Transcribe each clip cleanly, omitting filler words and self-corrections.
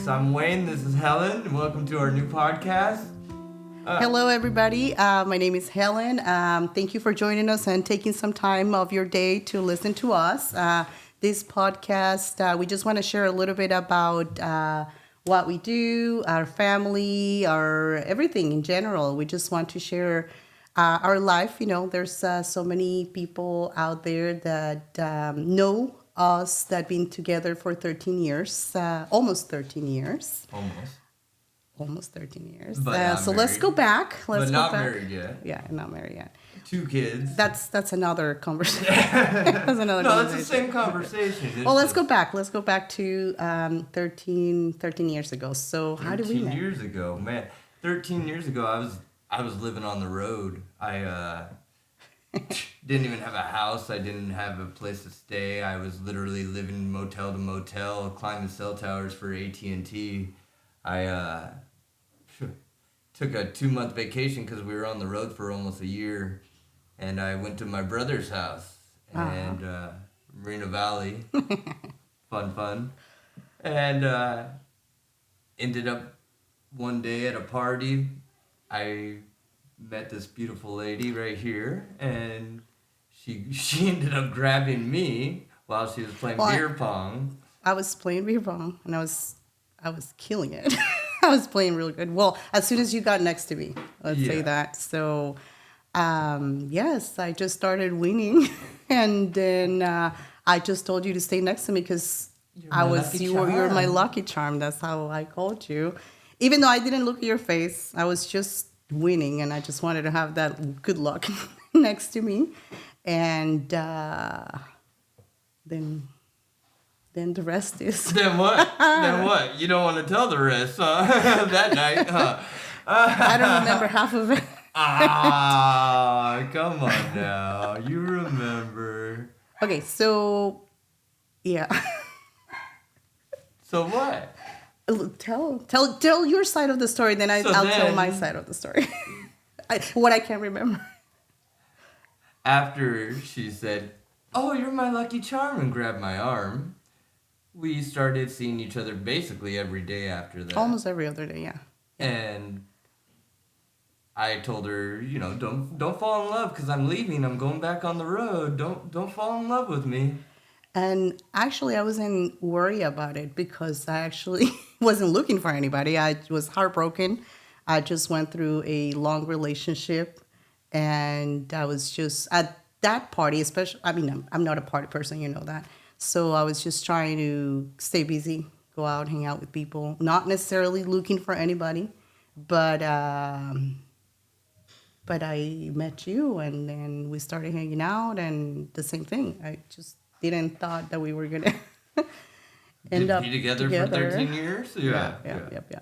Wommacks. I'm Wayne. This is Helen. And welcome to our new podcast. Hello, everybody. My name is Helen. Thank you for joining us and taking some time of your day to listen to us. This podcast, we just want to share a little bit about what we do, our family, our everything in general. We just want to share our life. You know, there's so many people out there that know us that been together for 13 years, almost 13 years. Almost 13 years. So let's go back. But not married yet. Yeah, not married yet. 2 kids. That's another conversation. That's another No, conversation. it's the same conversation. Well, let's go back. Let's go back to 13 years ago. So how did we met? 13 years ago, man. 13 years ago, I was living on the road. I didn't even have a house. I didn't have a place to stay. I was literally living motel to motel, climbing cell towers for AT&T. I took a 2-month vacation because we were on the road for almost a year, and I went to my brother's house and Marina Valley, fun, and ended up one day at a party. I met this beautiful lady right here, and she ended up grabbing me while she was playing beer pong. I was playing beer pong, and I was killing it. I was playing really good. Well, as soon as you got next to me, let's say that. So, yes, I just started winning, and then I just told you to stay next to me because you were my lucky charm. That's how I called you. Even though I didn't look at your face, I was just winning, and I just wanted to have that good luck next to me. And then the rest is... Then what? Then what? You don't want to tell the rest, huh? That night, huh? I don't remember half of it. Come on now. You remember. Okay, so... Yeah. So what? Tell your side of the story, then I'll tell my side of the story. What I can't remember. After she said, "Oh, you're my lucky charm," and grabbed my arm, we started seeing each other basically every day after that. Almost every other day, yeah. And I told her, you know, don't fall in love because I'm leaving. I'm going back on the road. Don't fall in love with me. And actually, I wasn't worried about it because I actually wasn't looking for anybody. I was heartbroken. I just went through a long relationship, and I was just at that party, especially. I mean, I'm not a party person, you know that. So I was just trying to stay busy, go out, hang out with people, not necessarily looking for anybody, but I met you, and then we started hanging out, and the same thing. I just didn't thought that we were gonna end up together for 13 years. Yeah.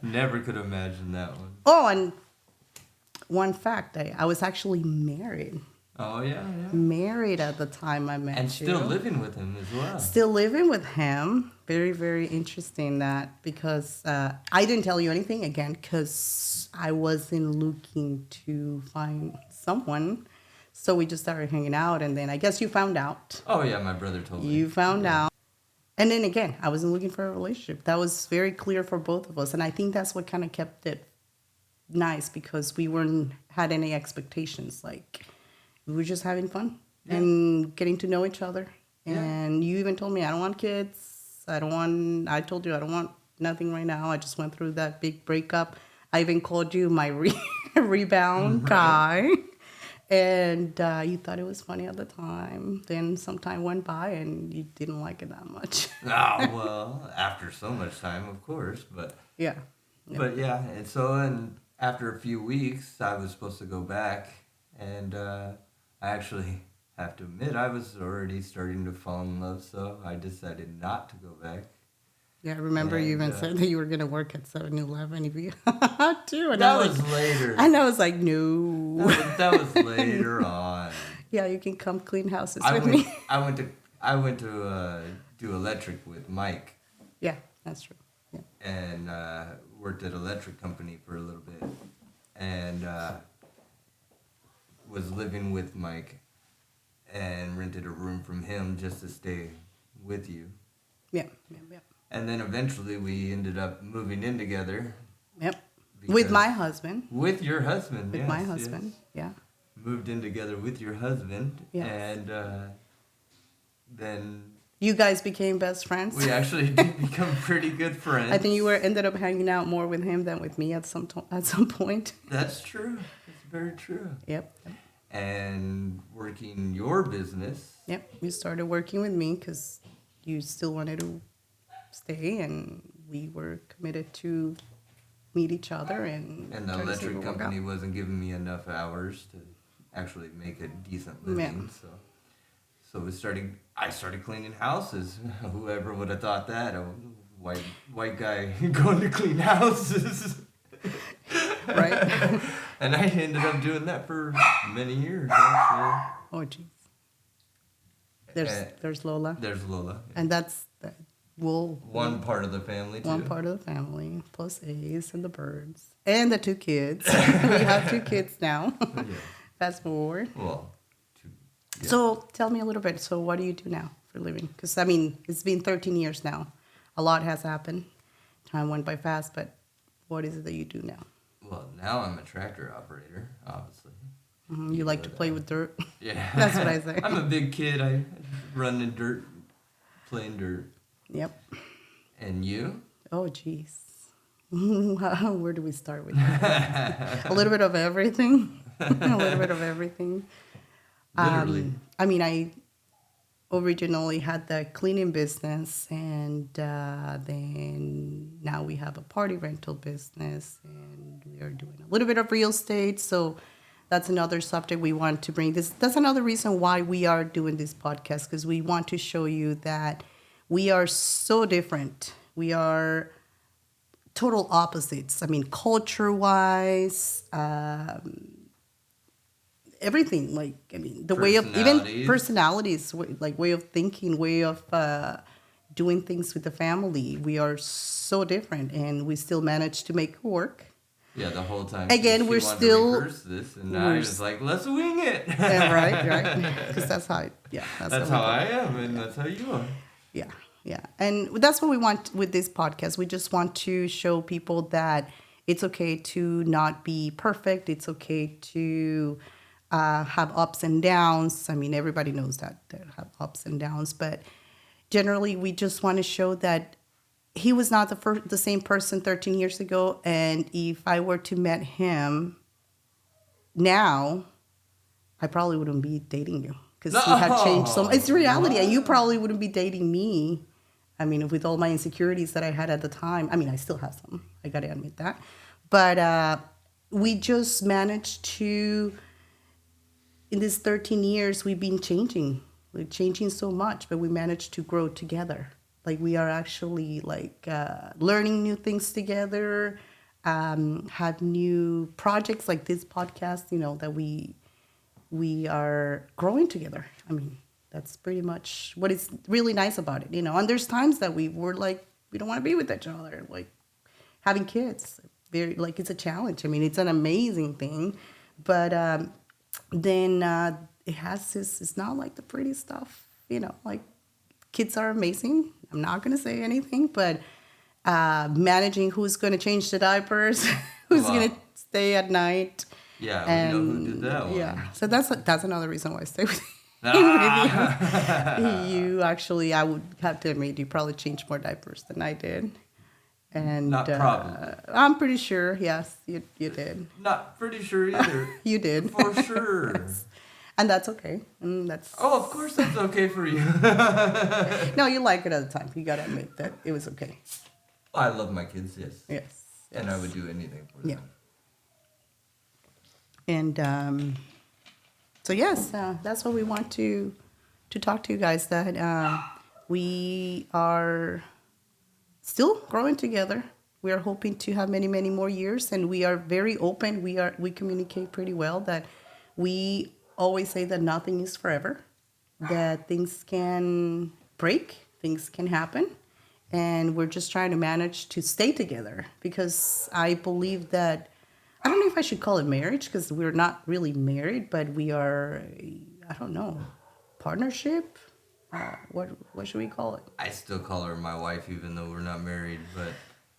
Never could imagine that one. Oh, and one fact, I was actually married. Oh, yeah. Married at the time I met you. And still living with him as well. Still living with him. Very, very interesting that because I didn't tell you anything, again, because I wasn't looking to find someone. So we just started hanging out, and then I guess you found out. Oh, yeah, my brother told me. You found out. And then again, I wasn't looking for a relationship. That was very clear for both of us. And I think that's what kind of kept it nice because we weren't had any expectations. Like, we were just having fun and getting to know each other. And you even told me, I don't want kids. I told you I don't want nothing right now. I just went through that big breakup. I even called you my rebound guy. And you thought it was funny at the time. Then some time went by and you didn't like it that much. Oh, well, after so much time, of course. But yeah. But yeah, and after a few weeks, I was supposed to go back. And I actually have to admit, I was already starting to fall in love. So I decided not to go back. Yeah, I remember you even said that you were going to work at 7-Eleven if you too. And that was later. And I was like, no. That was later on. Yeah, you can come clean houses with me. I went to do electric with Mike. Yeah, that's true. Yeah. And worked at an electric company for a little bit. And was living with Mike and rented a room from him just to stay with you. Yeah. And then eventually we ended up moving in together. Yep. With because- my husband. With your husband, With yes. my husband. Yeah. Moved in together with your husband. Yes. And then You guys became best friends. we actually did become pretty good friends. I think you ended up hanging out more with him than with me at some point. That's true. That's very true. Yep. And working your business. Yep. You started working with me because you still wanted to stay, and we were committed to meet each other and And the try to see electric what work company out. wasn't giving me enough hours to actually make a decent living. Yeah. So I started cleaning houses. Whoever would have thought that, a white guy going to clean houses. Right. And I ended up doing that for many years, actually. Oh, jeez. There's Lola, There's Lola. and that's the One part of the family, too. one part of the family, plus Ace and the birds and the 2 kids. We have 2 kids now. Yeah. Fast forward. Well, yeah. So tell me a little bit. So what do you do now for a living? Because, I mean, it's been 13 years now. A lot has happened. Time went by fast, but what is it that you do now? Well, now I'm a tractor operator, obviously. You like to play with dirt? Yeah. That's what I say. I'm a big kid. I run in dirt, playing dirt. Yep. And you? Oh, jeez. Where do we start with that? A little bit of everything. A little bit of everything. Literally. I mean, I originally had the cleaning business, and then now we have a party rental business, and we are doing a little bit of real estate. So that's another subject we want to bring. That's another reason why we are doing this podcast, because we want to show you that we are so different. We are total opposites. I mean, culture-wise, everything. Like, I mean, the way of even personalities, like way of thinking, way of doing things with the family. We are so different, and we still manage to make it work. Yeah, the whole time. Again, we're still. To reverse this, and I was like, let's wing it. Yeah, right. Because that's how. That's how I am, and that's how you are. Yeah, and that's what we want with this podcast. We just want to show people that it's okay to not be perfect. It's okay to have ups and downs. I mean, everybody knows that they have ups and downs, but generally, we just want to show that he was not the same person 13 years ago, and if I were to met him now, I probably wouldn't be dating you because he had changed so much. It's reality, and you probably wouldn't be dating me. I mean, with all my insecurities that I had at the time. I mean, I still have some. I got to admit that. But we just managed to, in these 13 years, we've been changing. We're changing so much, but we managed to grow together. Like, we are actually, like, learning new things together, have new projects like this podcast, that we are growing together. I mean, that's pretty much what is really nice about it, And there's times that we were like, we don't want to be with each other. Like, having kids, it's a challenge. I mean, it's an amazing thing. But then it has this, it's not like the pretty stuff, like kids are amazing. I'm not going to say anything, but managing who's going to change the diapers, who's going to stay at night. Yeah, we know who did that one. Yeah, so that's another reason why I stay with you. You actually, I would have to admit, you probably changed more diapers than I did. And not probably. I'm pretty sure, yes, you did. Not pretty sure either. You did. For sure. Yes. And that's okay. Oh, of course that's okay for you. No, you like it at the time. You got to admit that it was okay. I love my kids, yes. Yes. And I would do anything for them. Yeah. And so, yes, that's what we want to talk to you guys, that we are still growing together. We are hoping to have many, many more years, and we are very open. We communicate pretty well, that we always say that nothing is forever, that things can break, things can happen, and we're just trying to manage to stay together, because I believe that, I don't know if I should call it marriage, because we're not really married, but we are, I don't know, partnership. what should we call it? I still call her my wife, even though we're not married.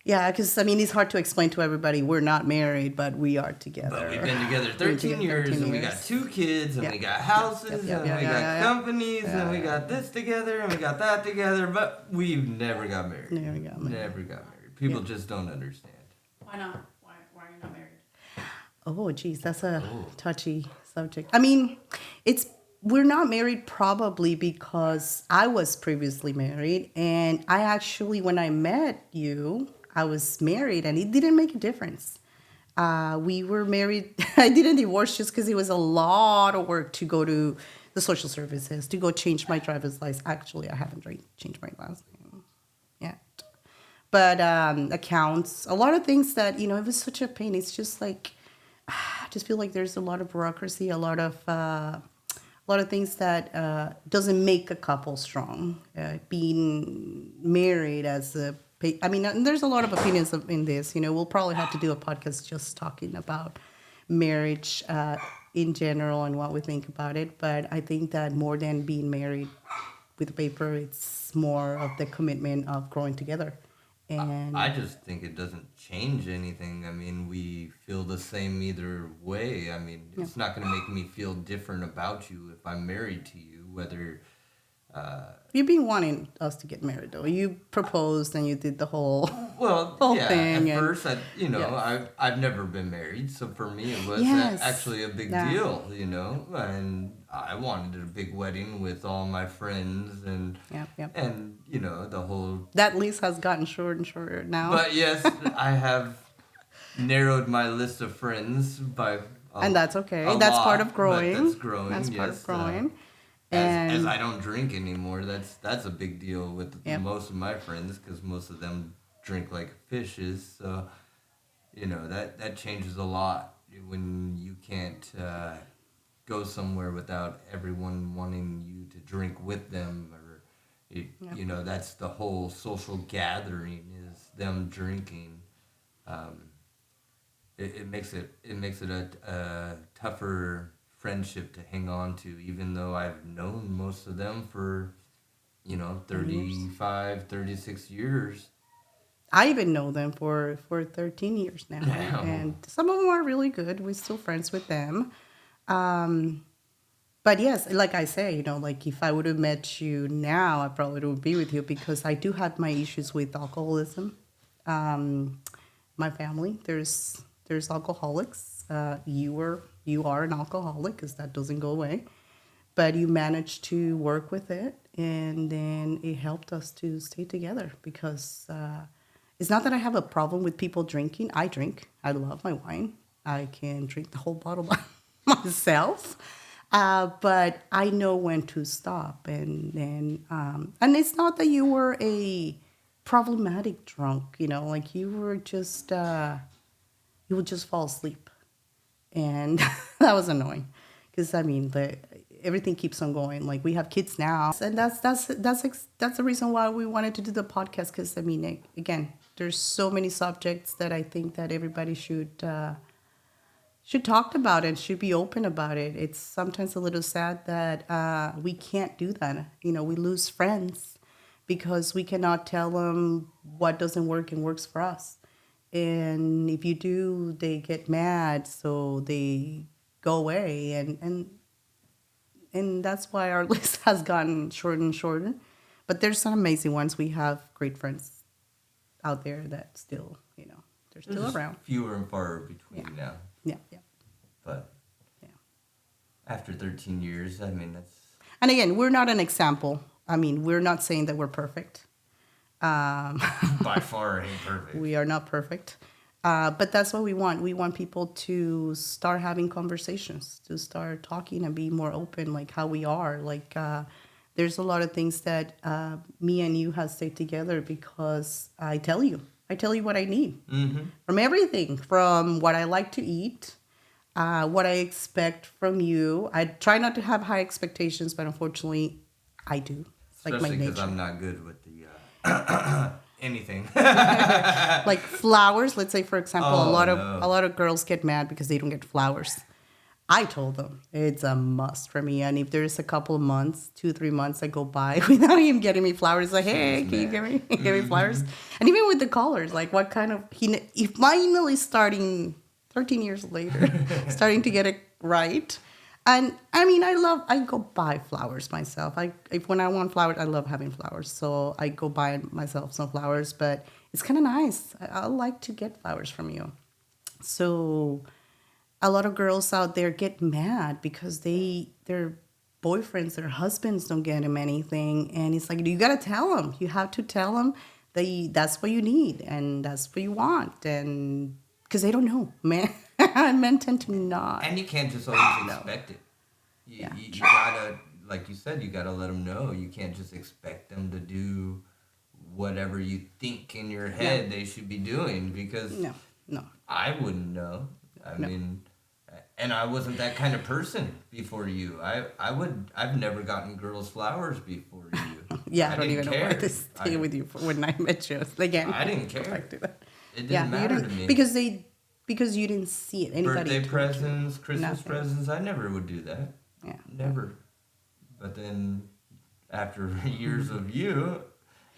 Yeah, because I mean, it's hard to explain to everybody. We're not married, but we are together. But we've been together 13 years, 13 and we years. got 2 kids, and Yeah. we got houses, and we got companies, and we got this together, and we got that together. But we've never got married. Never got married. Never got married. People just don't understand. Why not? Why are you not married? Oh, geez, that's a touchy subject. I mean, we're not married probably because I was previously married, and I actually, when I met you, I was married, and it didn't make a difference. We were married. I didn't divorce just because it was a lot of work to go to the social services, to go change my driver's license. Actually, I haven't changed my last name yet. But accounts, a lot of things that, it was such a pain. It's just like, I just feel like there's a lot of bureaucracy, a lot of things that doesn't make a couple strong. Being married and there's a lot of opinions in this. We'll probably have to do a podcast just talking about marriage in general and what we think about it. But I think that more than being married with paper, it's more of the commitment of growing together. And I just think it doesn't change anything. I mean, we feel the same either way. I mean, it's not going to make me feel different about you if I'm married to you, whether... You've been wanting us to get married, though. You proposed and you did the whole thing. At first, I've never been married, so for me it was actually a big deal, and I wanted a big wedding with all my friends and the whole... That list has gotten shorter and shorter now. But yes, I have narrowed my list of friends by and that's okay. That's part of growing. That's growing, That's part of growing. As I don't drink anymore, that's a big deal with most of my friends because most of them drink like fishes. So, that changes a lot when you can't go somewhere without everyone wanting you to drink with them, or that's the whole social gathering is them drinking. It makes it a tougher friendship to hang on to, even though I've known most of them for 35, 36 years. I even know them for 13 years now. And some of them are really good. We're still friends with them. But yes, like I say, like if I would have met you now, I probably would be with you because I do have my issues with alcoholism. My family, there's alcoholics. You are an alcoholic because that doesn't go away. But you managed to work with it, and then it helped us to stay together because it's not that I have a problem with people drinking. I drink. I love my wine. I can drink the whole bottle by myself. But I know when to stop. And it's not that you were a problematic drunk, like you were just, you would just fall asleep. And that was annoying because everything keeps on going. Like we have kids now, and that's the reason why we wanted to do the podcast. Because again, there's so many subjects that I think that everybody should talk about and should be open about it. It's sometimes a little sad that we can't do that. We lose friends because we cannot tell them what doesn't work and works for us. And if you do, they get mad, so they go away, and that's why our list has gotten shorter and shorter. But there's some amazing ones. We have great friends out there that still, they're still around. Fewer and far between now. Yeah. But after 13 years, that's... And again, we're not an example. We're not saying that we're perfect. By far ain't perfect. We are not perfect. But that's what we want. We want people to start having conversations, to start talking and be more open, like how we are. Like there's a lot of things that me and you have stayed together because I tell you what I need. Mm-hmm. From everything, from what I like to eat, what I expect from you. I try not to have high expectations, but unfortunately, I do. Especially because I'm not good with the anything. Like flowers. Let's say, for example, a lot of girls get mad because they don't get flowers. I told him it's a must for me. And if there's a couple of months, 2, 3 months that go by without him getting me flowers, like, hey, can you give me flowers? And even with the colors, like what kind of he finally starting 13 years later, starting to get it right. And I mean, I go buy flowers myself. If when I want flowers, I love having flowers. So I go buy myself some flowers, but it's kind of nice. I like to get flowers from you. So a lot of girls out there get mad because their boyfriends, their husbands don't get them anything, and it's like you gotta tell them. You have to tell them that's what you need and that's what you want, and because they don't know, men tend to not. And you can't just always expect it. You gotta, like you said, you gotta let them know. You can't just expect them to do whatever you think in your head they should be doing, because No. I wouldn't know. I mean, and I wasn't that kind of person before you. I've never gotten girls flowers before you. I don't even know why to stay with you when I met you again. I didn't care. Back to that. It didn't matter to me. Because you didn't see it. Anybody Birthday presents, you. Christmas Nothing. presents, I never would do that. Yeah. Never. But then after years of you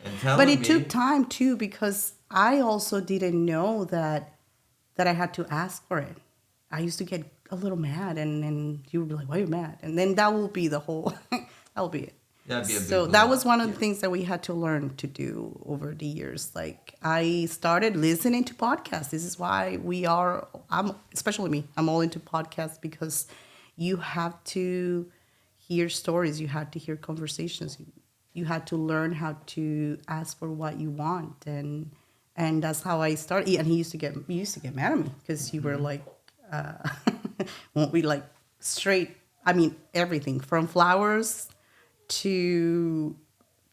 and telling But me... it took time too, because I also didn't know that I had to ask for it. I used to get a little mad, and you would be like, why are you mad? And then that will be the whole, that will be it. That'd be a big So blow. that was one of the things that we had to learn to do over the years. Like I started listening to podcasts. This is why especially me, I'm all into podcasts, because you have to hear stories. You had to hear conversations. You had to learn how to ask for what you want. And that's how I started. And he used to get mad at me because you were like, won't we like straight, I mean, everything from flowers to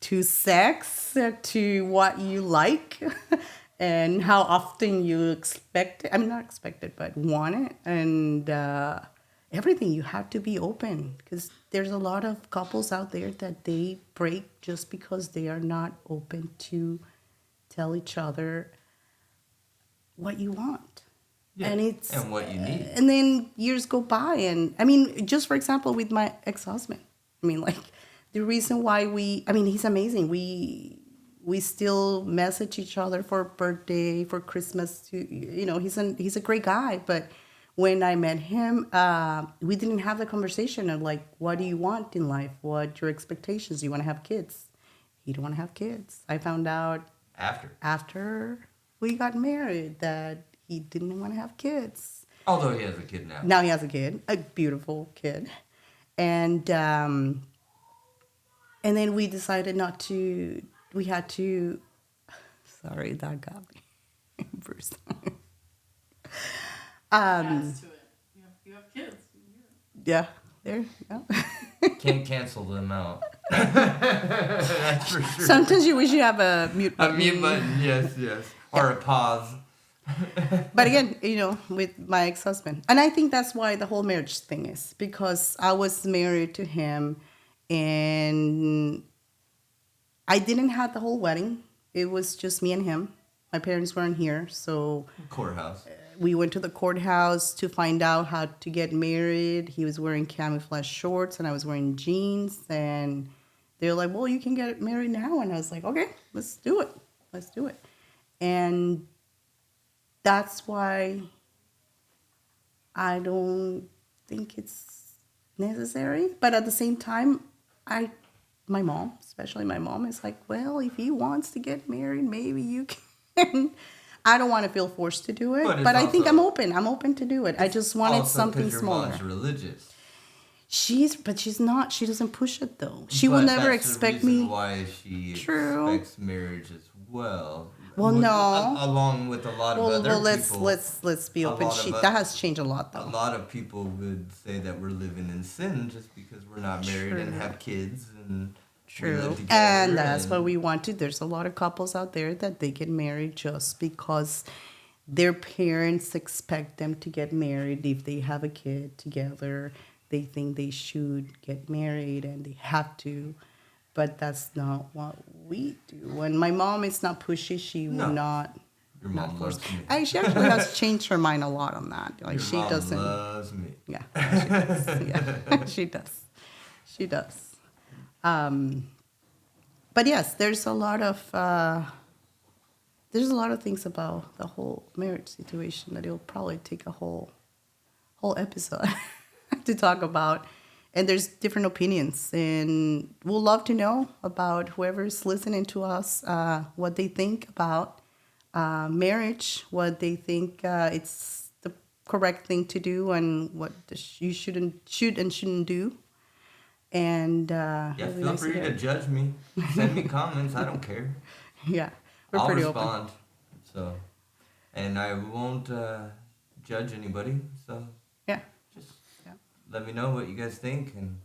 sex to what you like and how often you expect it. I mean, not expect it, but want it. And everything, you have to be open, because there's a lot of couples out there that they break just because they are not open to tell each other what you want. Yeah, and what you need. And then years go by, and I mean, just for example, with my ex-husband, I mean, like the reason why he's amazing. We still message each other for birthday, for Christmas. He's a great guy. But when I met him, we didn't have the conversation of like, what do you want in life? What your expectations? Do you want to have kids? He don't want to have kids. I found out after we got married that he didn't want to have kids. Although he has a kid now. Now he has a kid, a beautiful kid. And then we decided we had to, sorry, that got me, Bruce. Adds to it. You have kids. Yeah, there, yeah. Can't cancel them out. That's for sure. Sometimes you wish you have a mute button. A mute button, yes. Or a pause. But again, with my ex-husband. And I think that's why the whole marriage thing is, because I was married to him and I didn't have the whole wedding. It was just me and him. My parents weren't here, so... Courthouse. We went to the courthouse to find out how to get married. He was wearing camouflage shorts and I was wearing jeans. And they were like, well, you can get married now. And I was like, okay, let's do it. And that's why I don't think it's necessary. But at the same time, my mom, especially my mom, is like, well, if he wants to get married, maybe you can. I don't want to feel forced to do it, but I think I'm open. I'm open to do it. I just wanted something smaller. Mom's religious. She's not. She doesn't push it though. She will never expect me. Why she expects marriage as well. Well, no. Along with a lot of other people. Let's be open. That has changed a lot though. A lot of people would say that we're living in sin just because we're not married and have kids and. True. And that's what we want to. There's a lot of couples out there that they get married just because their parents expect them to get married. If they have a kid together, they think they should get married and they have to. But that's not what we do. When my mom is not pushy, she will not. Your not mom force. loves me. She actually has changed her mind a lot on that. Like Your she mom doesn't. loves me. Yeah, she does. Yeah, she does. She does. But yes, there's a lot of things about the whole marriage situation that it'll probably take a whole episode to talk about. And there's different opinions, and we'll love to know about whoever's listening to us, what they think about marriage, what they think it's the correct thing to do, and what you should and shouldn't do. And Yeah, it'll be feel nice free hear. to judge me. Send me comments. I don't care. Yeah, we're I'll pretty respond. So, and I won't judge anybody. So open. Yeah, just yeah. let me know what you guys think, and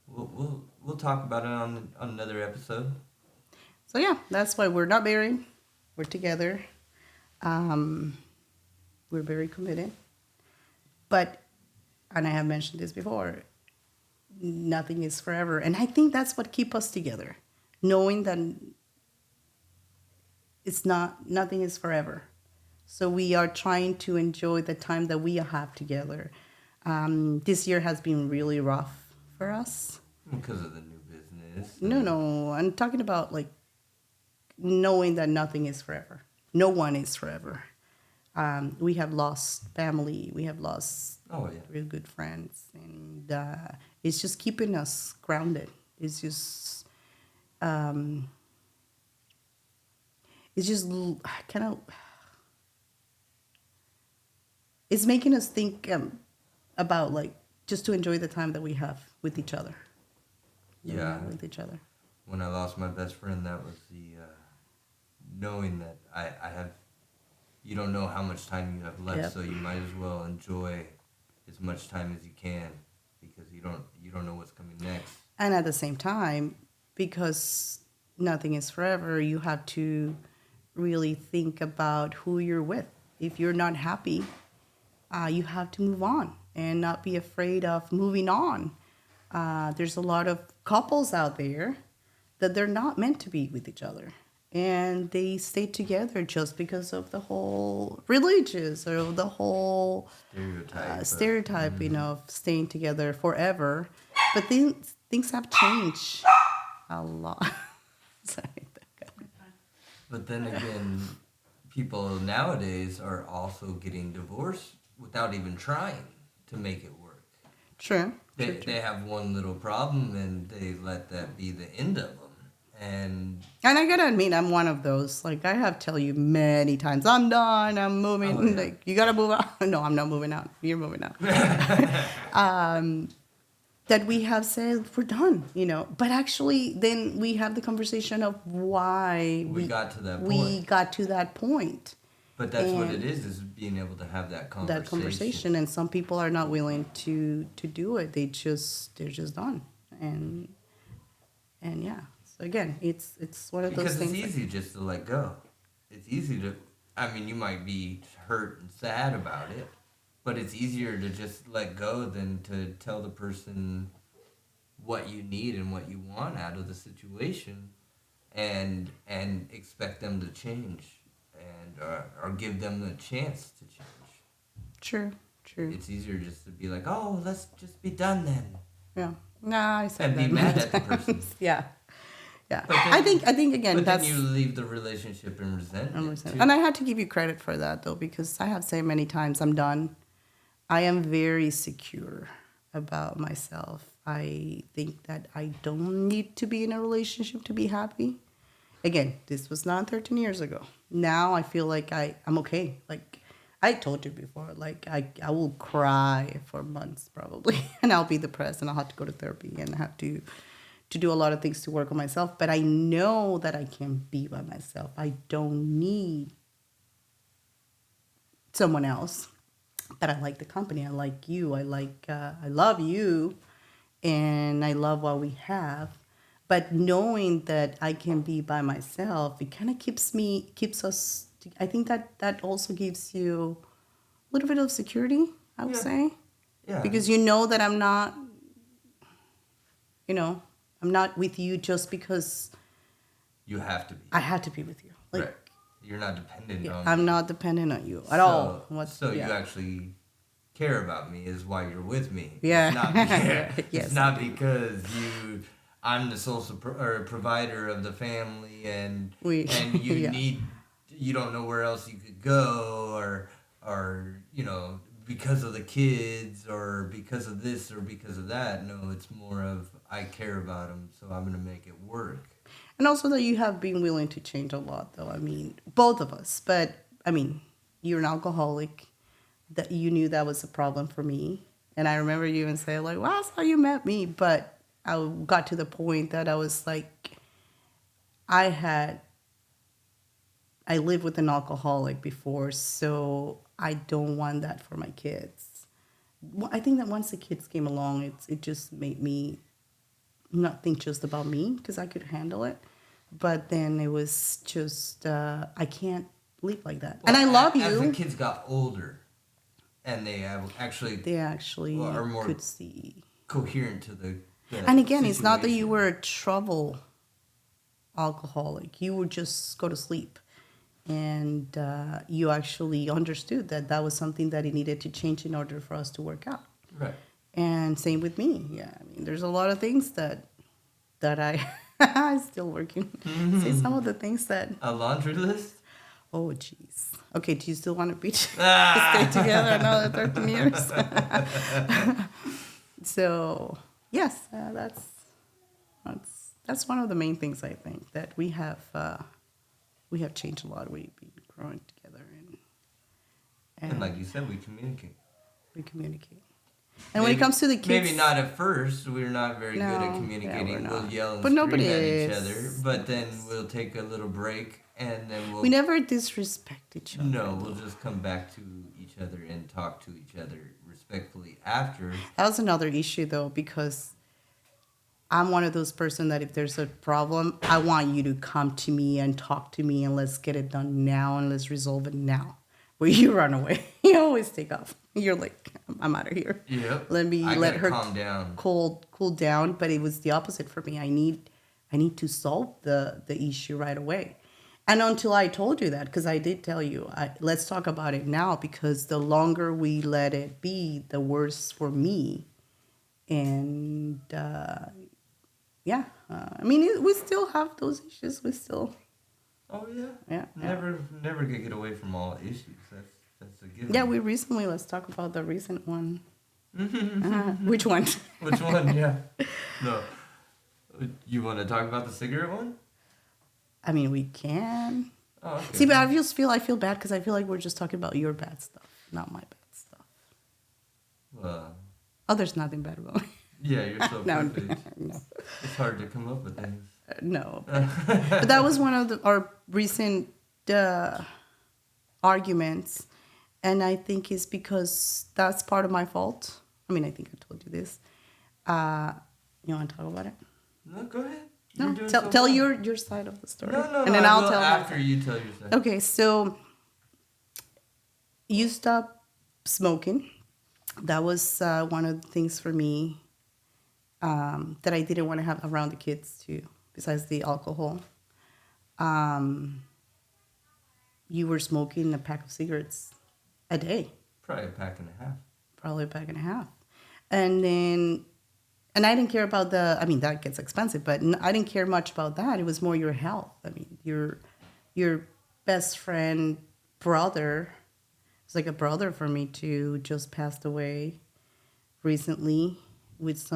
we'll talk about it on another episode. So yeah, that's why we're not married. We're together. We're very committed. But, and I have mentioned this before, nothing is forever. And I think that's what keeps us together. Knowing that nothing is forever. So we are trying to enjoy the time that we have together. This year has been really rough for us. Because of the new business. No, I'm talking about like knowing that nothing is forever. No one is forever. We have lost family. We have lost real good friends, and it's just keeping us grounded. It's just kind of. It's making us think about like just to enjoy the time that we have with each other. Yeah. With each other. When I lost my best friend, that was the knowing that I have. You don't know how much time you have left, so you might as well enjoy as much time as you can, because you don't know what's coming next. And at the same time, because nothing is forever, you have to really think about who you're with. If you're not happy, you have to move on and not be afraid of moving on. There's a lot of couples out there that they're not meant to be with each other. And they stay together just because of the whole religious or the whole stereotyping of staying together forever. But things have changed a lot. Sorry. But then again, people nowadays are also getting divorced without even trying to make it work. True. They have one little problem and they let that be the end of them. And I gotta admit, I'm one of those. Like, I have tell you many times, I'm done, I'm moving. Oh, yeah. Like, you gotta move out. No, I'm not moving out. You're moving out. That we have said we're done, But actually, then we have the conversation of why we got to that point. We got to that point. But that's what it is being able to have that conversation. And some people are not willing to do it. They're just done. And yeah. So again, it's one of those things. Because it's easy just to let go. It's easy to, you might be hurt and sad about it, but it's easier to just let go than to tell the person what you need and what you want out of the situation, and expect them to change, and or give them the chance to change. True. It's easier just to be like, oh, let's just be done then. Yeah. Nah, I said and that. be mad at the person. Yeah. Then, I think again, but that's. Then you leave the relationship in resentment. Too. And I had to give you credit for that though, because I have said many times, I'm done. I am very secure about myself. I think that I don't need to be in a relationship to be happy. Again, this was not 13 years ago. Now I feel like I'm okay. Like I told you before, like I will cry for months probably, and I'll be depressed, and I'll have to go to therapy and have to do a lot of things to work on myself. But I know that I can be by myself. I don't need someone else. But I like the company. I like you. I love you, and I love what we have. But knowing that I can be by myself, it kind of keeps us. I think that also gives you a little bit of security, I would say. Yeah. Because you know that I'm not, I'm not with you just because you have to be. I had to be with you. Like, right. You're not dependent on I'm me. not dependent on you at all. So you actually care about me is why you're with me. Yeah. It's not because, Yes, it's not because I'm the sole provider of the family and you yeah. you don't know where else you could go or because of the kids or because of this or because of that. No, it's more of I care about them, so I'm gonna make it work. And also that you have been willing to change a lot, though. I mean, both of us. But, I mean, you're an alcoholic. That you knew that was a problem for me. And I remember you even saying, like, well, that's how you met me. But I got to the point that I was like, I lived with an alcoholic before, so I don't want that for my kids. I think that once the kids came along, it just made me not think just about me because I could handle it. But then it was just, I can't live like that. Well, and I love as the you. kids got older, and they They are more could see. coherent to the And again, it's not that you situation. were a trouble alcoholic. You would just go to sleep. And you actually understood that that was something that it needed to change in order for us to work out. Right. And same with me. Yeah, I mean, there's a lot of things that I I'm still working. Say some of the things that. A laundry list? Oh, jeez. Okay, do you still want to be Ah! stay together another 13 years? So yes, that's one of the main things I think that we have changed a lot. We've been growing together And like you said, we communicate. we communicate. And when it comes to the kids, maybe not at first. We're not very good No, at yeah, communicating. we're We'll not. yell and But scream nobody at each is. other. But then we'll take a little break, and then we never disrespect each other. No, we'll just come back to each other and talk to each other respectfully after. That was another issue though, because I'm one of those person that if there's a problem, I want you to come to me and talk to me and let's get it done now and let's resolve it now. Where you run away, you always take off. You're like, I'm out of here. Yep. Let her calm down. cool down. But it was the opposite for me. I need to solve the issue right away. And until I told you that, because I did tell you, let's talk about it now, because the longer we let it be, the worse for me. And I mean, we still have those issues. We still. Oh yeah. Yeah. Never could get away from all issues. That's a given. Yeah, let's talk about the recent one. Which one? Which one? Yeah. No. You want to talk about the cigarette one? I mean, we can. Oh, okay. See, but I feel bad because I feel like we're just talking about your bad stuff, not my bad stuff. Oh, there's nothing bad about me. Yeah, you're so No, perfect. no. It's hard to come up with things. No. But that was one of our recent arguments. And I think it's because that's part of my fault. I mean, I think I told you this. You want to talk about it? No, go ahead. No, You're doing tell well. your side of the story. No, and then I'll will tell after my side. you tell your side. Okay, so you stopped smoking. That was one of the things for me that I didn't want to have around the kids too, besides the alcohol. You were smoking a pack of cigarettes a day. Probably a pack and a half. Probably a pack and a half. And I didn't care about that gets expensive, but I didn't care much about that. It was more your health. I mean, your best friend, brother, it's like a brother for me too, just passed away recently with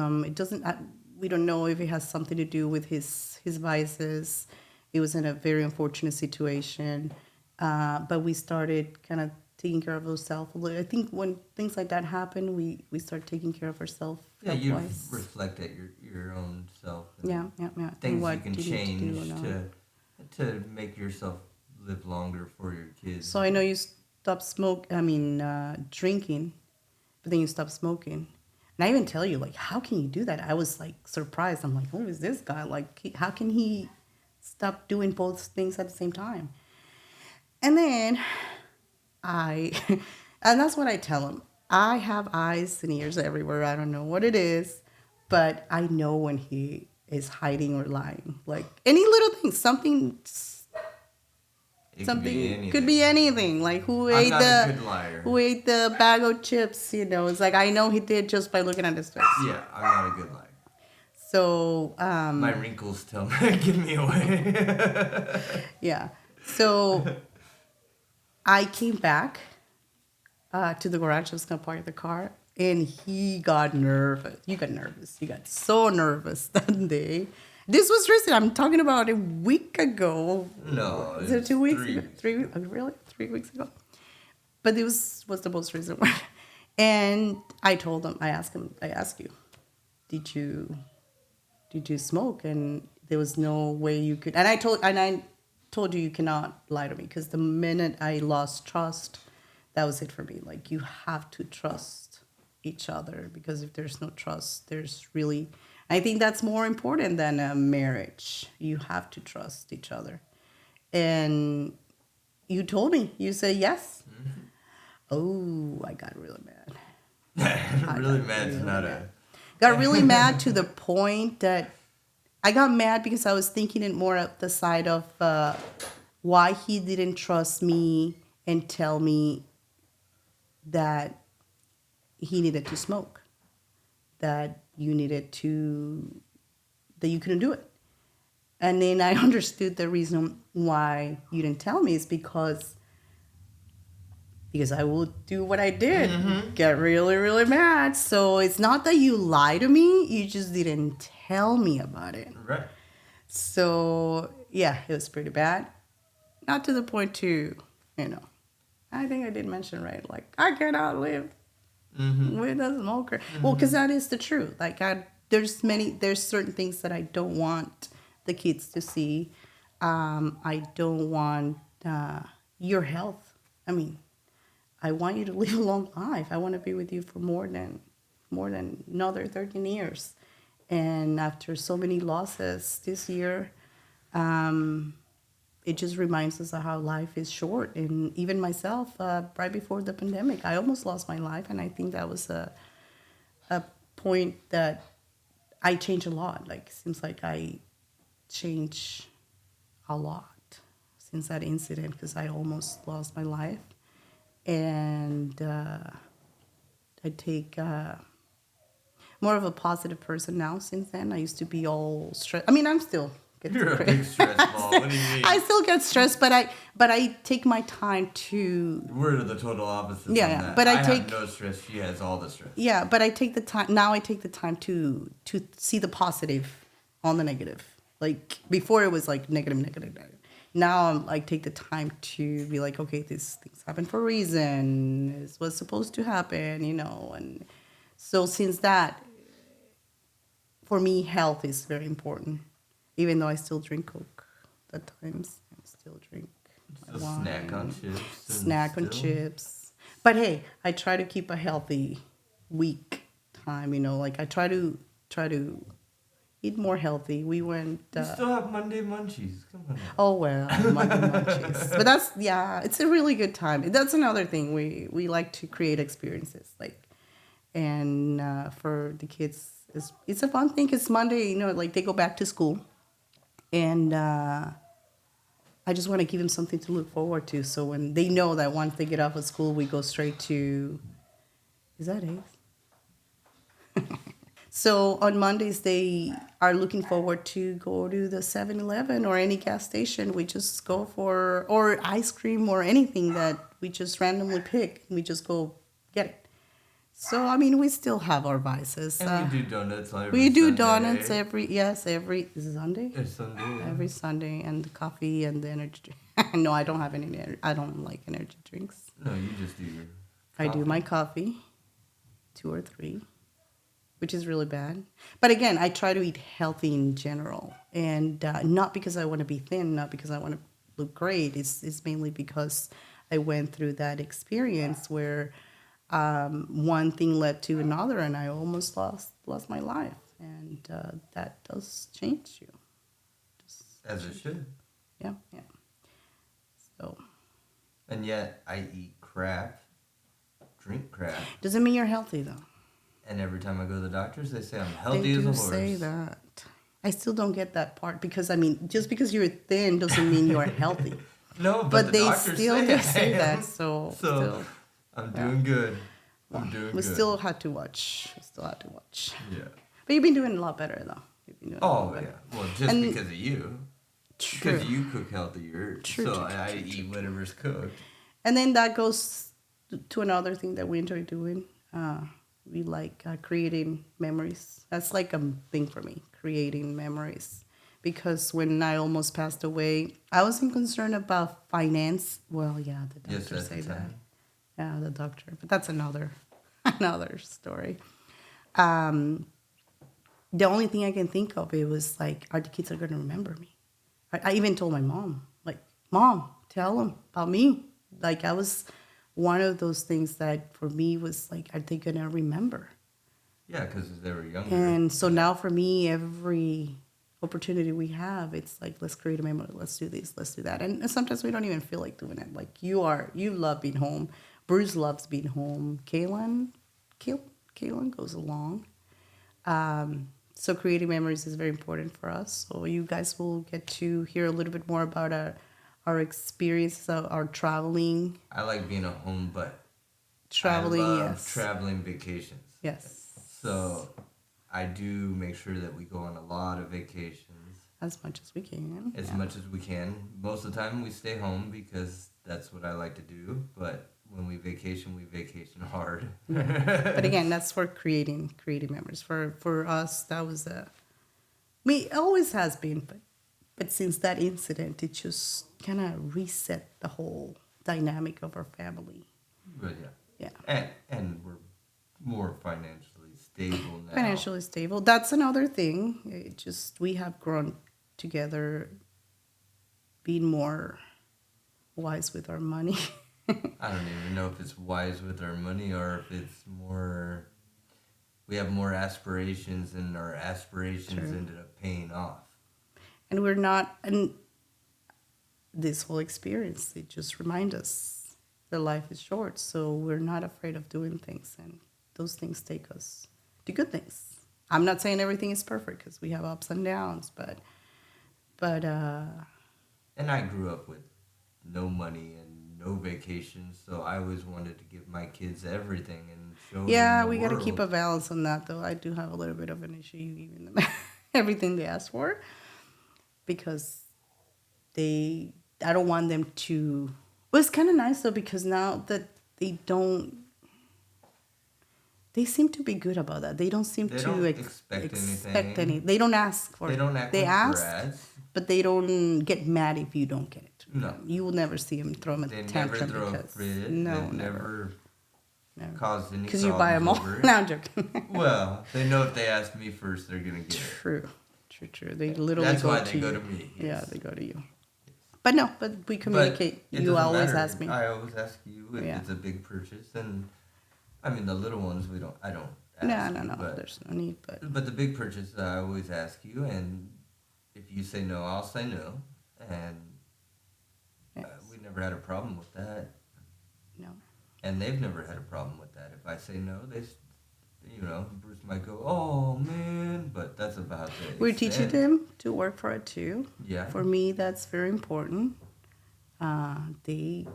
we don't know if it has something to do with his vices. It was in a very unfortunate situation. But we started kind of taking care of ourselves. I think when things like that happen, we start taking care of ourselves. Yeah, you reflect at your own self. Yeah. Things what you can do need change to do to make yourself live longer for your kids. So I know you stopped drinking, but then you stopped smoking. And I even tell you, like, how can you do that? I was like surprised. I'm like, who is this guy? Like, how can he stop doing both things at the same time? And then and that's what I tell him. I have eyes and ears everywhere. I don't know what it is, but I know when he is hiding or lying. Like any little thing, something. It something could be anything. Like I'm not a good liar. who ate the bag of chips, you know. It's like I know he did just by looking at his face. Yeah, I'm not a good liar. So My wrinkles tell me, give me away. yeah. So I came back to the garage. I was gonna park the car, and he got nervous. You got nervous. You got so nervous that day. This was recent. I'm talking about a week ago. No, Is it 2 weeks? 3 ago? weeks. 3 weeks? Really? 3 weeks ago? But it was the most recent one. And I told him. I asked you, did you smoke? And there was no way you could. And I told you cannot lie to me, because the minute I lost trust, that was it for me. Like, you have to trust each other, because if there's no trust, there's really, I think that's more important than a marriage. You have to trust each other. And you told me, you said yes. Mm-hmm. Oh, I got really mad. Really mad is not Got really mad to the point that I got mad because I was thinking it more at the side of why he didn't trust me and tell me that he needed to smoke, that you couldn't do it. And then I understood the reason why you didn't tell me is because I will do what I did, get really, really mad. So it's not that you lied to me, you just didn't tell me about it. Right. So, yeah, it was pretty bad. Not to the point to, I think I did mention, right? Like, I cannot live with a smoker. Mm-hmm. Well, because that is the truth. Like, there's certain things that I don't want the kids to see. I don't want your health. I mean, I want you to live a long life. I want to be with you for more than another 13 years. And after so many losses this year, it just reminds us of how life is short. And even myself, right before the pandemic, I almost lost my life. And I think that was a point that I changed a lot. Like, it seems like I changed a lot since that incident, because I almost lost my life. And I take more of a positive person now since then. I used to be all stressed. I mean, I'm still You're a big stress ball. What do you mean? I still get stressed, but I take my time to. We're the total opposites. Yeah, on yeah. that. But I have no stress. She has all the stress. Yeah, but I take the time now. I take the time to see the positive on the negative. Like, before, it was like negative. Now I take the time to be like, okay, these things happen for a reason. It's what's supposed to happen, And so since that, for me, health is very important. Even though I still drink Coke at times, I still drink my wine. Snack on chips. Snack on chips. But hey, I try to keep a healthy week time. Like, I try to eat more healthy. We went. You still have Monday munchies. Come on. Oh well, Monday munchies. But it's a really good time. That's another thing. We like to create experiences, and for the kids, it's a fun thing. It's Monday, like, they go back to school, and I just want to give them something to look forward to. So when they know that once they get off of school, we go straight to. Is that eggs? So on Mondays, they are looking forward to go to the 7-Eleven or any gas station. We just go or ice cream or anything that we just randomly pick. We just go get it. So, I mean, we still have our vices. And we do donuts every We do Sunday. donuts every Sunday? It's Sunday. Yeah. Every Sunday, and the coffee and the energy drink. No, I don't have I don't like energy drinks. No, you just do your I do my coffee, 2 or 3. Which is really bad. But again, I try to eat healthy in general. And not because I want to be thin, not because I want to look great. It's mainly because I went through that experience where one thing led to another, and I almost lost my life. And that does change you. As it should. Yeah. So. And yet, I eat crap, drink crap. Doesn't mean you're healthy, though. And every time I go to the doctors, they say I'm healthy as a horse. They do say that. I still don't get that part, because, I mean, just because you're thin doesn't mean you're healthy. No, but But the they doctors still say do I say am. that. So still, I'm yeah. doing good. I'm well, doing we good. still had to watch. We still had to watch. Yeah. But you've been doing a lot better though. You've been doing a lot Oh, better. yeah. Well, just And because of you. True. Because you cook healthier. True, So true, I true, eat true, true. whatever's cooked. And then that goes to another thing that we enjoy doing. We like creating memories. That's like a thing for me, creating memories. Because when I almost passed away, I wasn't concerned about finance. Well, yeah, the Yes, doctors at say the that. time. Yeah, the doctor. But that's another another story. Um, the only thing I can think of, it was like, are the kids are going to remember me? I even told my mom, like, Mom, tell them about me. Like, I was one of those things that for me was like, are they going to remember? Yeah, because they were younger. And so now for me, every opportunity we have, it's like, let's create a memory. Let's do this. Let's do that. And sometimes we don't even feel like doing it. Like you love being home. Bruce loves being home. Kaylin goes along. So creating memories is very important for us. So you guys will get to hear a little bit more about our experiences, our traveling. I like being a home, but Traveling, I love yes. traveling vacations. Yes. So I do make sure that we go on a lot of vacations. As much as we can. As much as we can. Most of the time we stay home because that's what I like to do. But when we vacation hard. But again, that's for creating memories. For us, that was it always has been, but since that incident, it just kind of reset the whole dynamic of our family. But Yeah. And we're more financially stable now. Financially stable. That's another thing. It just, we have grown together, being more wise with our money. I don't even know if it's wise with our money or if it's more. We have more aspirations, and our aspirations True. ended up paying off. And we're not, and this whole experience, it just reminds us that life is short. So we're not afraid of doing things, and those things take us to good things. I'm not saying everything is perfect because we have ups and downs, but And I grew up with no money and no vacations, so I always wanted to give my kids everything and show yeah, them the we got to world. keep a balance on that, though. I do have a little bit of an issue giving them everything they ask for because I don't want them to. Well, it's kind of nice though because now that they seem to be good about that. They don't seem They to don't expect anything. any. They don't ask for They it. don't act They like ask, brats. but they don't get mad if you don't get it. No. You will never see them throw them a They never tantrum throw a because fit. no, They've never never. caused any Because you buy them all. over it. No, I'm joking. Well, they know if they ask me first, they're gonna get it. True. They literally That's go why to they you. go to me. Yeah, Yes. they go to you. But no, but we communicate. But it You doesn't always matter. ask me. I always ask you if Yeah. it's a big purchase, and I mean the little ones I don't. Ask No. you, but, There's no need. But the big purchase, I always ask you, and if you say no, I'll say no, and Yes. we never had a problem with that, No. and they've never had a problem with that. If I say no, Bruce might go, "Oh man," but that's about it. We're teaching them to work for it too. Yeah. For me, that's very important. They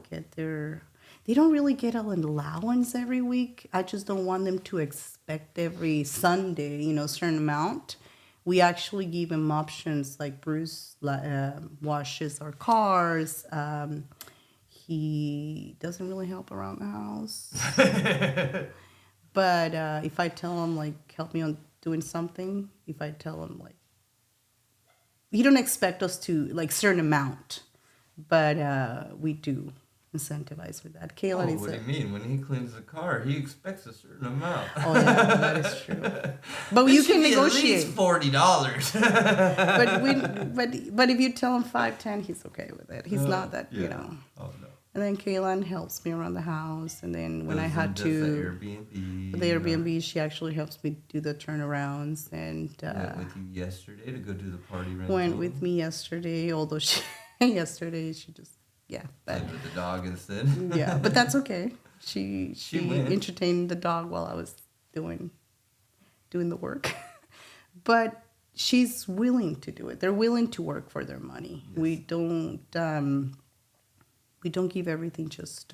don't really get an allowance every week. I just don't want them to expect every Sunday, a certain amount. We actually give them options like Bruce washes our cars. He doesn't really help around the house. But if I tell him, like, help me on doing something, if I tell him, like, he don't expect us to, like, certain amount. But we do incentivize with that. Kaylin is what do you mean? When he cleans the car, he expects a certain amount. Oh, yeah, that is true. But It you should can be negotiate. At least $40. But if you tell him 5-10, he's okay with it. He's not that, Yeah. Oh no. And then Kaylin helps me around the house. And then when I had Does to, the Airbnb. for the Airbnb, she actually helps me do the turnarounds. And Went with you yesterday to go do the party rental. went with me yesterday, although yesterday she just, Played with the dog instead. yeah, but that's okay. She went. entertained the dog while I was doing the work. But she's willing to do it. They're willing to work for their money. Yes. We don't we don't give everything just.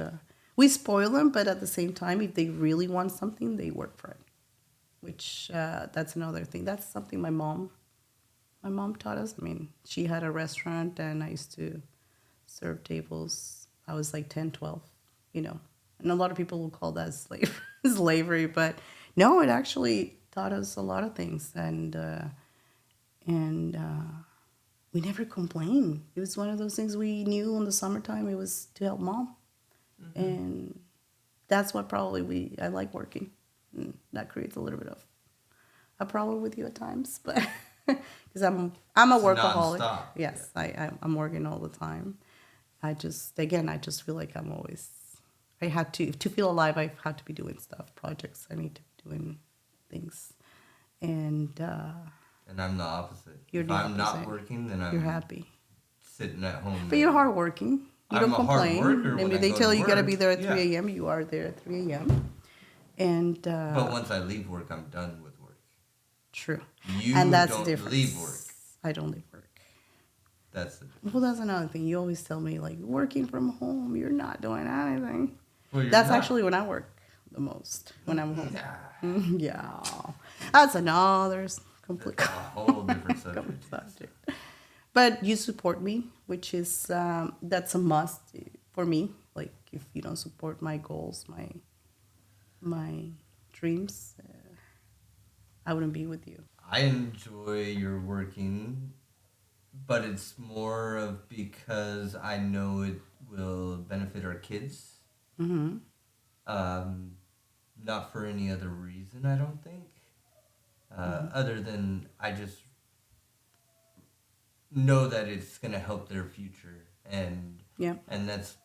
We spoil them, but at the same time, if they really want something, they work for it. Which that's another thing. That's something my mom taught us. I mean, she had a restaurant, and I used to serve tables. I was like 10, 12, you know. And a lot of people will call that slavery, but no, it actually taught us a lot of things, and we never complained. It was one of those things we knew in the summertime. It was to help mom, and that's what probably I like working. And that creates a little bit of a problem with you at times, but because I'm a It's workaholic. nonstop. Yes, I'm working all the time. I just feel like I'm always. I had to feel alive. I had to be doing stuff, projects. I need to be doing things, and I'm the opposite. You're If the I'm not opposite. working, then I'm you're happy. sitting at home. But you're hardworking. You I'm don't a hard complain. worker I when mean, I they go tell to you gotta be work. there at Yeah. 3 a.m. You are there at 3 a.m. And But once I leave work, I'm done with work. true. You And that's don't the difference. leave work. I don't leave work. That's the difference. Well, that's another thing. You always tell me, like, working from home, you're not doing anything. Well, you're That's not. actually when I work the most, when I'm home. Nah, Yeah. That's another complete that's a whole different subject. subject. But you support me, which is, that's a must for me. Like, if you don't support my goals, my dreams, I wouldn't be with you. I enjoy your working, but it's more of because I know it will benefit our kids. Mm-hmm. Not for any other reason, I don't think. Other than I just know that it's going to help their future. Yeah. And that's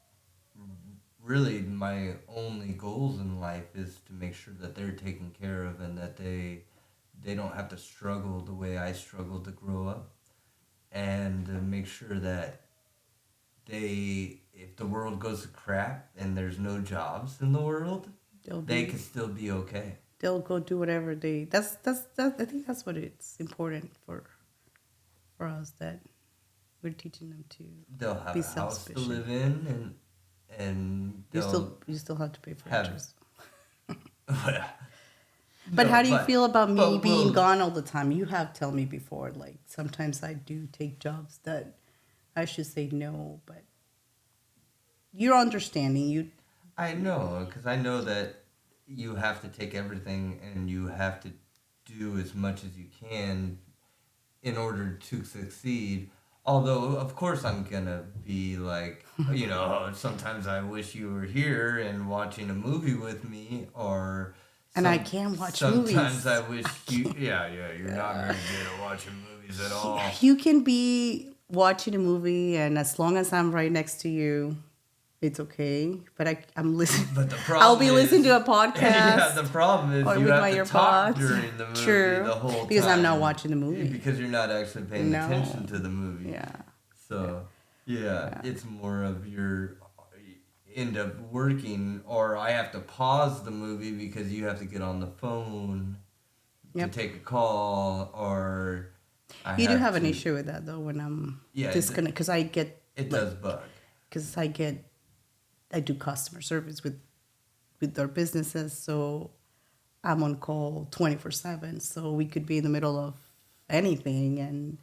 really my only goals in life is to make sure that they're taken care of and that they don't have to struggle the way I struggled to grow up, and to make sure that if the world goes to crap and there's no jobs in the world, they can still be okay. They'll go do whatever that's I think that's what it's important for us, that we're teaching them to They'll have be a house to self-sufficient. live in, and You still have to pay for have- interest. No, But how do you feel about me but being we'll- gone all the time? You have told me before, like, sometimes I do take jobs that I should say no, but you're understanding. I know, because I know that you have to take everything and you have to do as much as you can in order to succeed. Although, of course, I'm going to be like, sometimes I wish you were here and watching a movie with me, or... And I can watch movies. Sometimes I wish you... Yeah, you're not very good at watching movies at all. You can be watching a movie, and as long as I'm right next to you, it's okay. But I'm listening. But the problem I'll be listening to a podcast. Yeah, the problem is or you with have my to earpods. talk during the movie True. the whole time. Because I'm not watching the movie. Because you're not actually paying No. attention to the movie. Yeah. So, yeah, it's more of your end up working, or I have to pause the movie because you have to get on the phone Yep. to take a call, or You do have an issue with that, though, when I'm Yeah, disconnected. Because I get... It does bug. Because I do customer service with our businesses, so I'm on call 24/7. So we could be in the middle of anything, and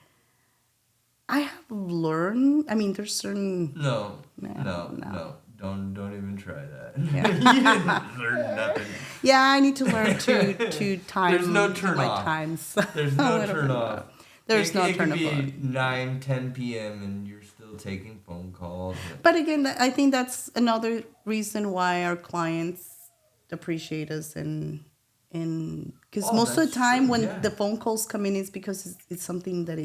I have learned. I mean, there's certain No. No. Don't even try that. Yeah. You didn't learn nothing. Yeah, I need to learn to time. There's no turn my off. times. There's a no little turn bit. off. There's no turn off. It off. could be 9, 10 p.m. and you're still taking phone calls. But again, I think that's another reason why our clients appreciate us, and because most of the that's time true, when yeah. the phone calls come in, it's because it's something that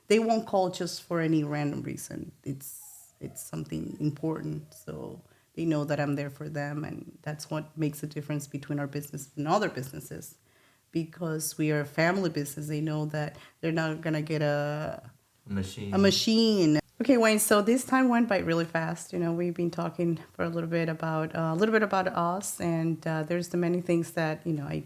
they won't call just for any random reason. It's something important, so they know that I'm there for them, and that's what makes the difference between our business and other businesses. Because we are a family business, they know that they're not gonna get a machine. Okay, Wayne. So this time went by really fast. We've been talking for a little bit about us, and there's the many things that I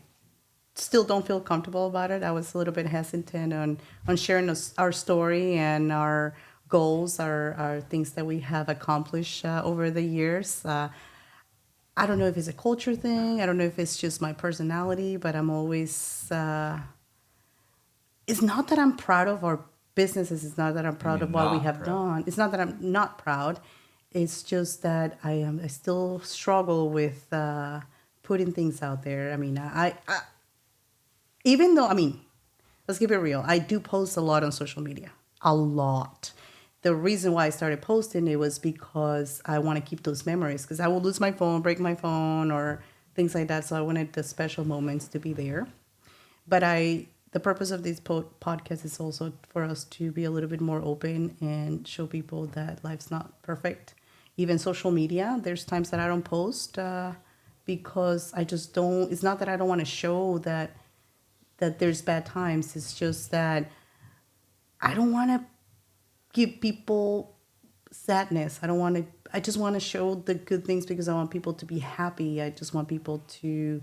still don't feel comfortable about it. I was a little bit hesitant on sharing our story and our goals, our things that we have accomplished over the years. I don't know if it's a culture thing. I don't know if it's just my personality, but I'm always. It's not that I'm proud of our businesses. It's not that I'm proud mean of what we not have proud? done. It's not that I'm not proud. It's just that I still struggle with putting things out there. I mean, I even though, I mean, let's keep it real. I do post a lot on social media, a lot. The reason why I started posting it was because I want to keep those memories, because I will lose my phone, break my phone, or things like that. So I wanted the special moments to be there. But the purpose of this podcast is also for us to be a little bit more open and show people that life's not perfect. Even social media, there's times that I don't post because I just don't. It's not that I don't want to show that there's bad times. It's just that I don't want to give people sadness. I don't want to. I just want to show the good things because I want people to be happy. I just want people to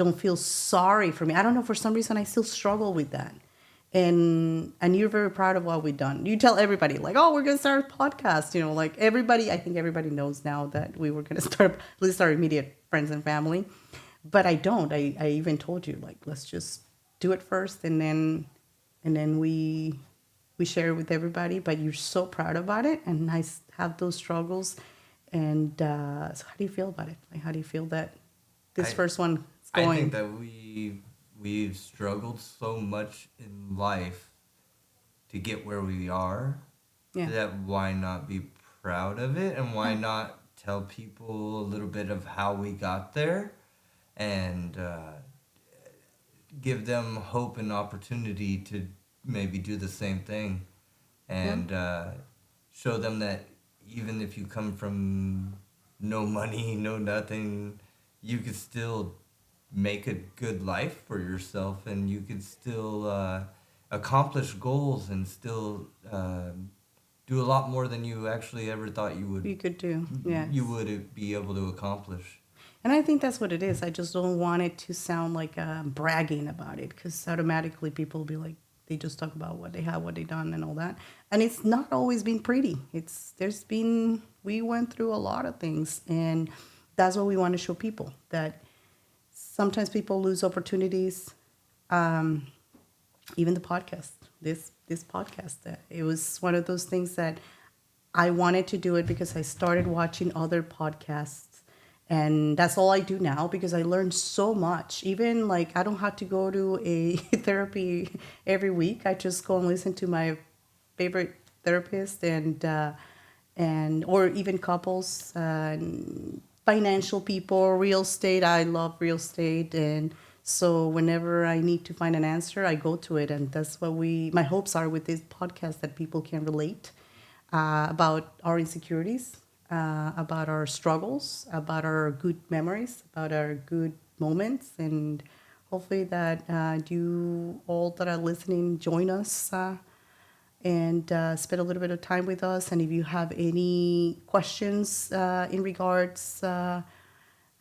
don't feel sorry for me. I don't know. For some reason, I still struggle with that. And you're very proud of what we've done. You tell everybody like, oh, we're gonna start a podcast. You know, like everybody. I think everybody knows now that we were gonna start at least our immediate friends and family. But I don't. I even told you like, let's just do it first, and then we share it with everybody. But you're so proud about it, and I have those struggles. And so, how do you feel about it? Like, how do you feel that this I- first one is I going? think that we've struggled so much in life to get where we are, Yeah. that why not be proud of it, and why not tell people a little bit of how we got there, and give them hope and opportunity to maybe do the same thing, and show them that even if you come from no money, no nothing, you could still make a good life for yourself, and you could still accomplish goals, and still do a lot more than you actually ever thought you You could do. Yes. would be able to accomplish. And I think that's what it is. I just don't want it to sound like bragging about it, because automatically people will be like, they just talk about what they have, what they done, and all that. And it's not always been pretty. We went through a lot of things, and that's what we want to show people, that sometimes people lose opportunities. Even the podcast, this podcast, it was one of those things that I wanted to do it because I started watching other podcasts, and that's all I do now because I learned so much. Even like I don't have to go to a therapy every week. I just go and listen to my favorite therapist, and or even couples and financial people, real estate. I love real estate, and so whenever I need to find an answer, I go to it, and that's what my hopes are with this podcast, that people can relate about our insecurities, about our struggles, about our good memories, about our good moments, and hopefully that you all that are listening join us and spend a little bit of time with us. And if you have any questions in regards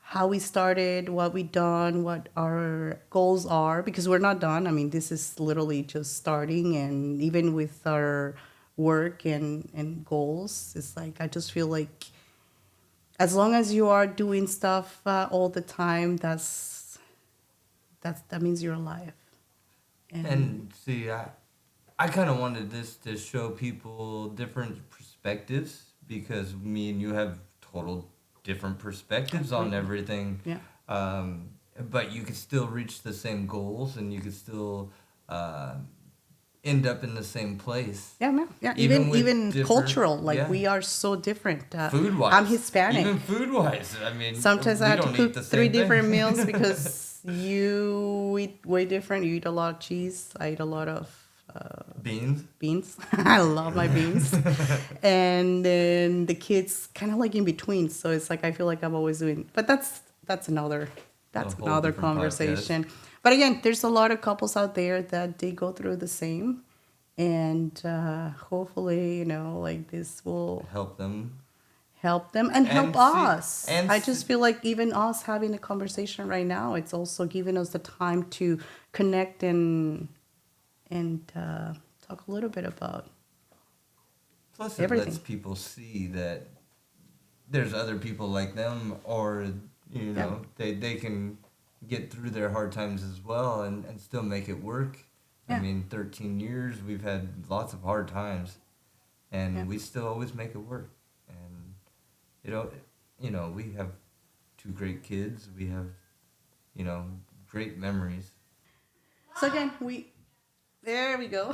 how we started, what we done, what our goals are, because we're not done. I mean, this is literally just starting, and even with our work and goals, it's like I just feel like as long as you are doing stuff all the time, that means you're alive. And see, I kind of wanted this to show people different perspectives, because me and you have total different perspectives on Completely. everything. Yeah. But you could still reach the same goals, and you could still end up in the same place. Yeah, no, yeah. Even with Even different- cultural, like yeah. we are so different. Food wise, I'm Hispanic. Even food wise, I mean, Sometimes we I have to don't eat cook the 3 same different thing. meals because you eat way different. You eat a lot of cheese. I eat a lot of Beans. beans. I love my beans. And then the kids kind of like in between. So it's like I feel like I'm always doing. But that's another whole another different conversation. But again, there's a lot of couples out there that they go through the same, and hopefully, like this will Help them. help them and help see- us. and I see- just feel like even us having a conversation right now, it's also giving us the time to connect and talk a little bit about Plus, it everything. lets people see that there's other people like them, or they can get through their hard times as well and still make it work. I Yeah. mean, 13 years we've had lots of hard times, and Yeah. we still always make it work. And we have two great kids. We have great memories. So again, there we go.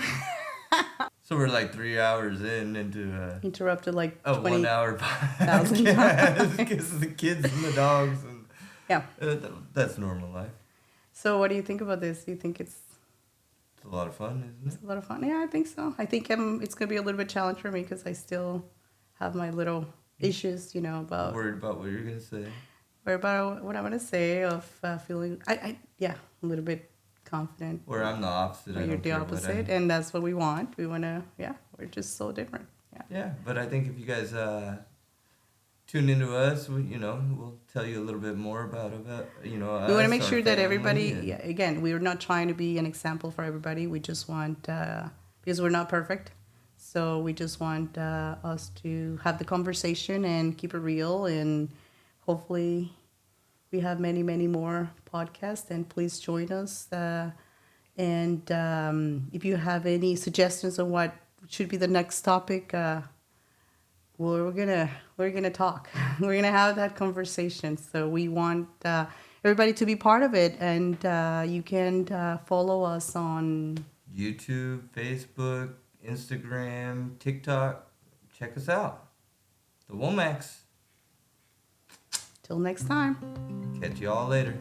So we're like 3 hours into Interrupted like a 1 hour 20,000 podcast because of the kids and the dogs, and Yeah. that's normal life. So what do you think about this? Do you think it's It's a lot of fun, isn't a lot of fun? Yeah, I think so. I think it's going to be a little bit challenge for me because I still have my little issues, it? about Worried about what you're gonna say. or about what I'm going to say of feeling, a little bit confident. Or I'm the opposite. I Or you're don't the care what opposite, and that's what we want. We want to, we're just so different. Yeah. Yeah, but I think if you guys tune into us, we'll tell you a little bit more about We want to make sure that everybody, And, again, we're not trying to be an example for everybody. We just want, because we're not perfect. So we just want us to have the conversation and keep it real. And hopefully we have many, many more podcasts. And please join us. And if you have any suggestions on what should be the next topic, we're gonna talk. We're gonna have that conversation. So we want everybody to be part of it, and you can follow us on YouTube, Facebook, Instagram, TikTok. Check us out. The Wommacks. till next time. Catch you all later.